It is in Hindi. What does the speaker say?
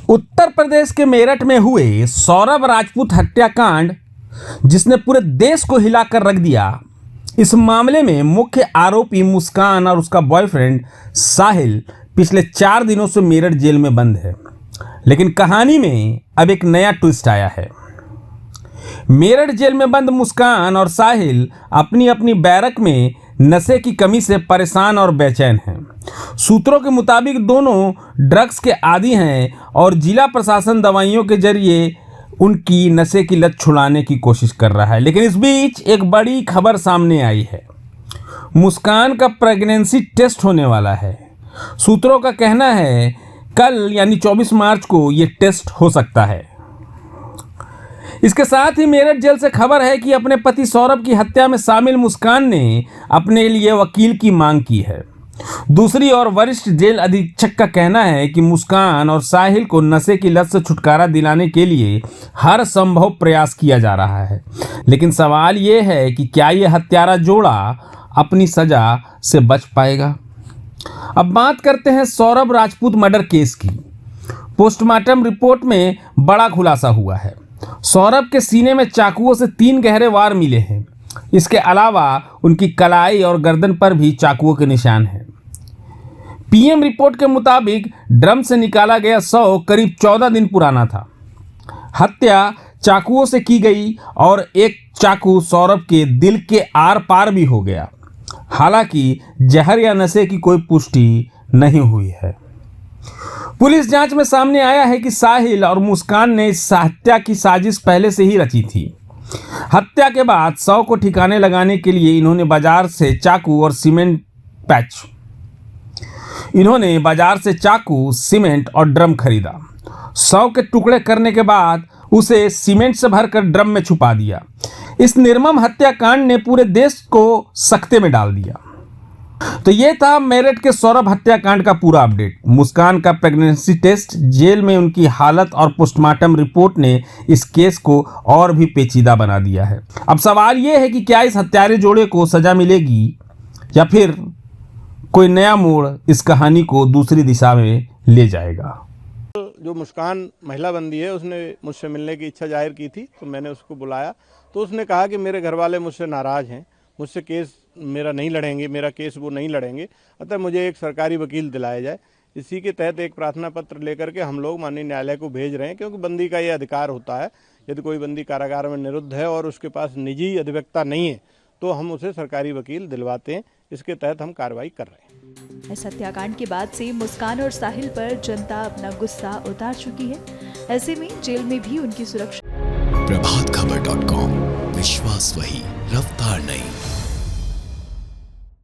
उत्तर प्रदेश के मेरठ में हुए सौरभ राजपूत हत्याकांड, जिसने पूरे देश को हिलाकर रख दिया। इस मामले में मुख्य आरोपी मुस्कान और उसका बॉयफ्रेंड साहिल पिछले 4 दिनों से मेरठ जेल में बंद है। लेकिन कहानी में अब एक नया ट्विस्ट आया है। मेरठ जेल में बंद मुस्कान और साहिल अपनी अपनी बैरक में नशे की कमी से परेशान और बेचैन हैं। सूत्रों के मुताबिक दोनों ड्रग्स के आदी हैं और जिला प्रशासन दवाइयों के जरिए उनकी नशे की लत छुड़ाने की कोशिश कर रहा है। लेकिन इस बीच एक बड़ी खबर सामने आई है। मुस्कान का प्रेगनेंसी टेस्ट होने वाला है। सूत्रों का कहना है कल यानी 24 मार्च को ये टेस्ट हो सकता है। इसके साथ ही मेरठ जेल से खबर है कि अपने पति सौरभ की हत्या में शामिल मुस्कान ने अपने लिए वकील की मांग की है। दूसरी ओर वरिष्ठ जेल अधीक्षक का कहना है कि मुस्कान और साहिल को नशे की लत से छुटकारा दिलाने के लिए हर संभव प्रयास किया जा रहा है। लेकिन सवाल ये है कि क्या ये हत्यारा जोड़ा अपनी सजा से बच पाएगा। अब बात करते हैं सौरभ राजपूत मर्डर केस की। पोस्टमार्टम रिपोर्ट में बड़ा खुलासा हुआ है। सौरभ के सीने में चाकुओं से 3 गहरे वार मिले हैं। इसके अलावा उनकी कलाई और गर्दन पर भी चाकुओं के निशान हैं। पीएम रिपोर्ट के मुताबिक ड्रम से निकाला गया शव करीब 14 दिन पुराना था। हत्या चाकुओं से की गई और एक चाकू सौरभ के दिल के आर पार भी हो गया। हालांकि जहर या नशे की कोई पुष्टि नहीं हुई है। पुलिस जांच में सामने आया है कि साहिल और मुस्कान ने इस हत्या की साजिश पहले से ही रची थी। हत्या के बाद शव को ठिकाने लगाने के लिए इन्होंने बाजार से चाकू, सीमेंट और ड्रम खरीदा। शव के टुकड़े करने के बाद उसे सीमेंट से भरकर ड्रम में छुपा दिया। इस निर्मम हत्याकांड ने पूरे देश को सकते में डाल दिया। तो ये था मेरठ के सौरभ हत्याकांड का पूरा अपडेट। मुस्कान का प्रेगनेंसी टेस्ट, जेल में उनकी हालत और पोस्टमार्टम रिपोर्ट ने इस केस को और भी पेचीदा बना दिया है। अब सवाल ये है कि क्या इस हत्यारे जोड़े को सजा मिलेगी या फिर कोई नया मोड़ इस कहानी को दूसरी दिशा में ले जाएगा। जो मुस्कान महिला बंदी है, उसने मुझसे मिलने की इच्छा जाहिर की थी, तो मैंने उसको बुलाया। तो उसने कहा कि मेरे घर वाले मुझसे नाराज़ हैं, मुझसे केस मेरा नहीं लड़ेंगे, मेरा केस वो नहीं लड़ेंगे, अतः मुझे एक सरकारी वकील दिलाया जाए। इसी के तहत एक प्रार्थना पत्र लेकर के हम लोग माननीय न्यायालय को भेज रहे हैं, क्योंकि बंदी का ये अधिकार होता है। यदि कोई बंदी कारागार में निरुद्ध है और उसके पास निजी अधिवक्ता नहीं है तो हम उसे सरकारी वकील दिलवाते हैं। इसके तहत हम कार्रवाई कर रहे हैं। इस हत्याकांड के बाद से मुस्कान और साहिल पर जनता अपना गुस्सा उतार चुकी है। ऐसे में जेल में भी उनकी सुरक्षा। प्रभातखबर.com, विश्वास वही, रफ्तार नहीं।